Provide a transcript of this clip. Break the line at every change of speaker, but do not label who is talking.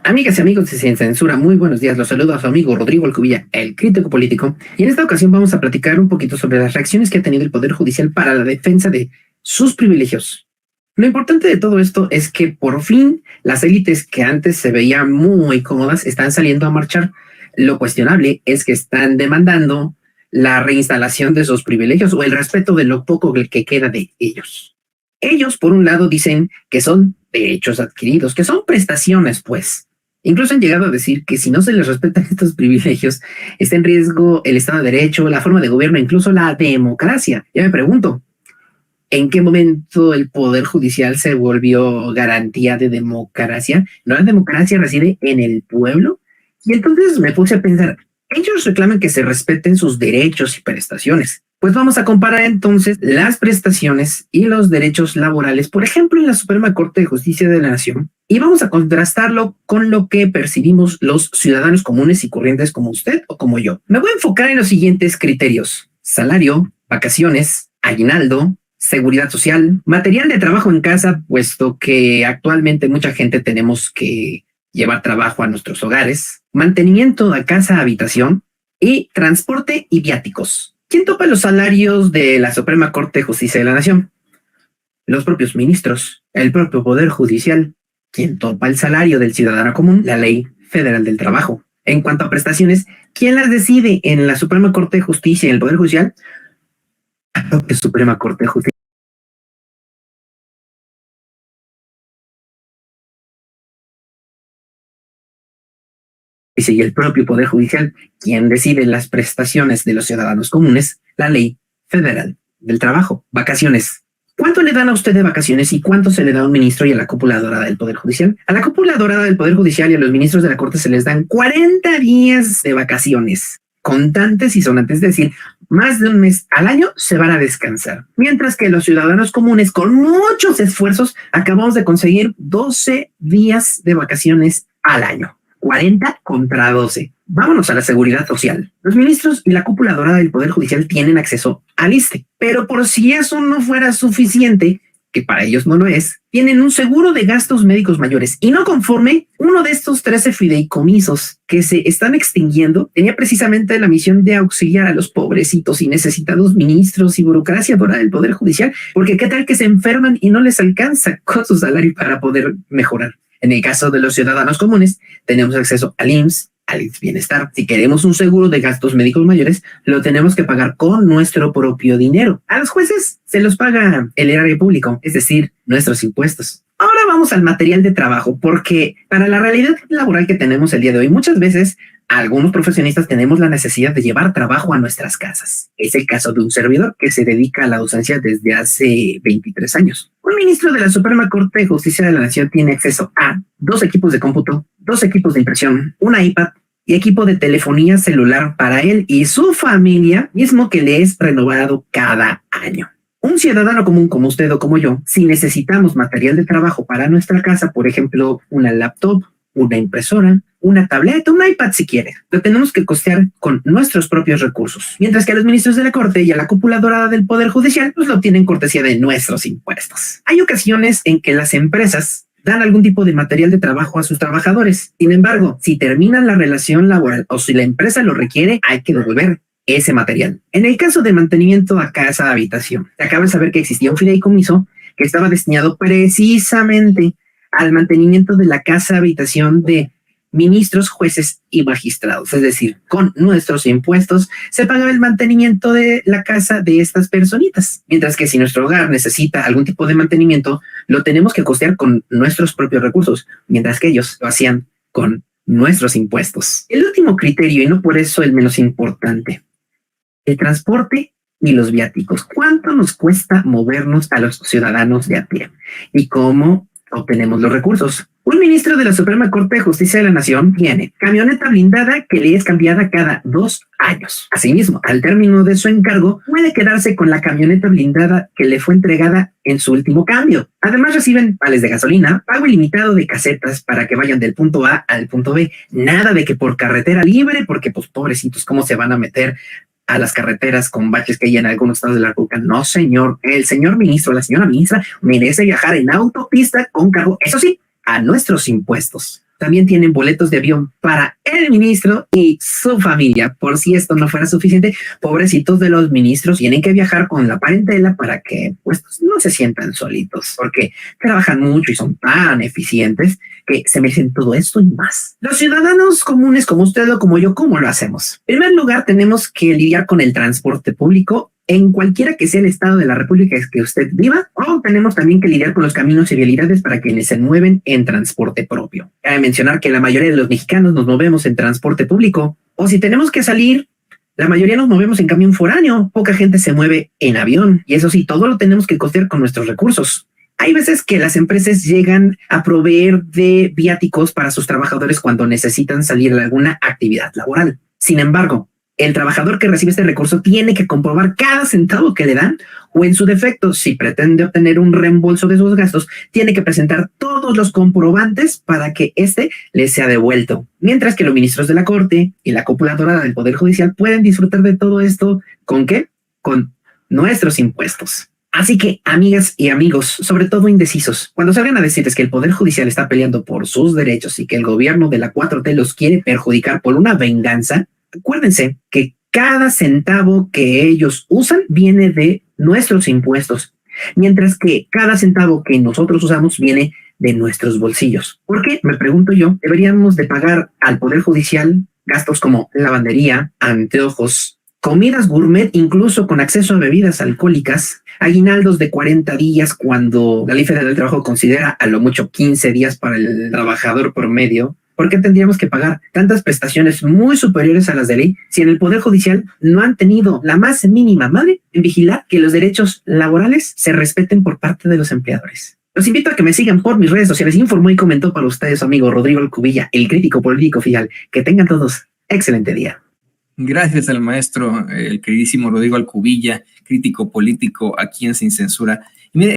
Amigas y amigos de Sin Censura, muy buenos días. Los saludo a su amigo Rodrigo Alcubilla, el crítico político. Y en esta ocasión vamos a platicar un poquito sobre las reacciones que ha tenido el Poder Judicial para la defensa de sus privilegios. Lo importante de todo esto es que por fin las élites que antes se veían muy cómodas están saliendo a marchar. Lo cuestionable es que están demandando la reinstalación de sus privilegios o el respeto de lo poco que queda de ellos. Ellos, por un lado, dicen que son derechos adquiridos, que son prestaciones, pues. Incluso han llegado a decir que si no se les respetan estos privilegios, está en riesgo el Estado de Derecho, la forma de gobierno, incluso la democracia. Ya me pregunto, ¿en qué momento el Poder Judicial se volvió garantía de democracia? ¿No la democracia reside en el pueblo? Y entonces me puse a pensar, ellos reclaman que se respeten sus derechos y prestaciones. Pues vamos a comparar entonces las prestaciones y los derechos laborales, por ejemplo, en la Suprema Corte de Justicia de la Nación, y vamos a contrastarlo con lo que percibimos los ciudadanos comunes y corrientes como usted o como yo. Me voy a enfocar en los siguientes criterios: salario, vacaciones, aguinaldo, seguridad social, material de trabajo en casa, puesto que actualmente mucha gente tenemos que llevar trabajo a nuestros hogares, mantenimiento de casa, habitación y transporte y viáticos. ¿Quién topa los salarios de la Suprema Corte de Justicia de la Nación? Los propios ministros, el propio Poder Judicial. ¿Quién topa el salario del ciudadano común? La Ley Federal del Trabajo. En cuanto a prestaciones, ¿quién las decide en la Suprema Corte de Justicia y en el Poder Judicial? La propia Suprema Corte de Justicia. Y el propio Poder Judicial, quien decide las prestaciones de los ciudadanos comunes, la Ley Federal del Trabajo. Vacaciones. ¿Cuánto le dan a usted de vacaciones y cuánto se le da a un ministro y a la cúpula dorada del Poder Judicial? A la cúpula dorada del Poder Judicial y a los ministros de la Corte se les dan 40 días de vacaciones, contantes y sonantes, es decir, más de un mes al año se van a descansar. Mientras que los ciudadanos comunes, con muchos esfuerzos, acabamos de conseguir 12 días de vacaciones al año. 40 contra 12. Vámonos a la seguridad social. Los ministros y la cúpula dorada del Poder Judicial tienen acceso al ISSSTE, pero por si eso no fuera suficiente, que para ellos no lo es, tienen un seguro de gastos médicos mayores. Y no conforme, uno de estos 13 fideicomisos que se están extinguiendo tenía precisamente la misión de auxiliar a los pobrecitos y necesitados ministros y burocracia dorada del Poder Judicial, porque qué tal que se enferman y no les alcanza con su salario para poder mejorar. En el caso de los ciudadanos comunes, tenemos acceso al IMSS, al Bienestar. Si queremos un seguro de gastos médicos mayores, lo tenemos que pagar con nuestro propio dinero. A los jueces se los paga el erario público, es decir, nuestros impuestos. Ahora vamos al material de trabajo, porque para la realidad laboral que tenemos el día de hoy, muchas veces algunos profesionistas tenemos la necesidad de llevar trabajo a nuestras casas. Es el caso de un servidor que se dedica a la docencia desde hace 23 años. Un ministro de la Suprema Corte de Justicia de la Nación tiene acceso a 2 equipos de cómputo, 2 equipos de impresión, una iPad y equipo de telefonía celular para él y su familia, mismo que le es renovado cada año. Un ciudadano común como usted o como yo, si necesitamos material de trabajo para nuestra casa, por ejemplo, una laptop, una impresora, una tableta, un iPad si quiere, lo tenemos que costear con nuestros propios recursos. Mientras que a los ministros de la Corte y a la cúpula dorada del Poder Judicial, pues lo tienen cortesía de nuestros impuestos. Hay ocasiones en que las empresas dan algún tipo de material de trabajo a sus trabajadores. Sin embargo, si terminan la relación laboral o si la empresa lo requiere, hay que devolver ese material. En el caso de mantenimiento a casa, habitación, se acaba de saber que existía un fideicomiso que estaba destinado precisamente al mantenimiento de la casa, habitación de ministros, jueces y magistrados. Es decir, con nuestros impuestos se pagaba el mantenimiento de la casa de estas personitas. Mientras que si nuestro hogar necesita algún tipo de mantenimiento, lo tenemos que costear con nuestros propios recursos, mientras que ellos lo hacían con nuestros impuestos. El último criterio, y no por eso el menos importante, el transporte y los viáticos. ¿Cuánto nos cuesta movernos a los ciudadanos de a pie? ¿Y cómo obtenemos los recursos? Un ministro de la Suprema Corte de Justicia de la Nación tiene camioneta blindada que le es cambiada cada 2 años. Asimismo, al término de su encargo, puede quedarse con la camioneta blindada que le fue entregada en su último cambio. Además, reciben vales de gasolina, pago ilimitado de casetas para que vayan del punto A al punto B. Nada de que por carretera libre, porque pues pobrecitos, ¿cómo se van a meter a las carreteras con baches que hay en algunos estados de la República? No, señor. El señor ministro, la señora ministra merece viajar en autopista con cargo, eso sí, a nuestros impuestos. también tienen boletos de avión para el ministro y su familia. Por si esto no fuera suficiente, pobrecitos de los ministros tienen que viajar con la parentela para que pues no se sientan solitos, porque trabajan mucho y son tan eficientes que se merecen todo esto y más. Los ciudadanos comunes como usted o como yo, ¿cómo lo hacemos? En primer lugar, tenemos que lidiar con el transporte público en cualquiera que sea el estado de la república que usted viva, o tenemos también que lidiar con los caminos y vialidades para quienes se mueven en transporte propio. Cabe mencionar que la mayoría de los mexicanos nos movemos en transporte público, o si tenemos que salir, la mayoría nos movemos en camión foráneo, poca gente se mueve en avión, y eso sí, todo lo tenemos que costear con nuestros recursos. Hay veces que las empresas llegan a proveer de viáticos para sus trabajadores cuando necesitan salir de alguna actividad laboral. Sin embargo, el trabajador que recibe este recurso tiene que comprobar cada centavo que le dan, o en su defecto, si pretende obtener un reembolso de sus gastos, tiene que presentar todos los comprobantes para que este le sea devuelto. Mientras que los ministros de la Corte y la cúpula dorada del Poder Judicial pueden disfrutar de todo esto, ¿con qué? Con nuestros impuestos. Así que, amigas y amigos, sobre todo indecisos, cuando salgan a decirles que el Poder Judicial está peleando por sus derechos y que el gobierno de la 4T los quiere perjudicar por una venganza, acuérdense que cada centavo que ellos usan viene de nuestros impuestos, mientras que cada centavo que nosotros usamos viene de nuestros bolsillos. ¿Por qué? Me pregunto yo, deberíamos de pagar al Poder Judicial gastos como lavandería, anteojos, comidas gourmet, incluso con acceso a bebidas alcohólicas, aguinaldos de 40 días cuando la Ley Federal del Trabajo considera a lo mucho 15 días para el trabajador promedio? ¿Por qué tendríamos que pagar tantas prestaciones muy superiores a las de ley si en el Poder Judicial no han tenido la más mínima madre en vigilar que los derechos laborales se respeten por parte de los empleadores? Los invito a que me sigan por mis redes sociales. Informó y comentó para ustedes su amigo Rodrigo Alcubilla, el crítico político oficial. Que tengan todos excelente día.
Gracias al maestro, el queridísimo Rodrigo Alcubilla, crítico político aquí en Sin Censura. Y mire,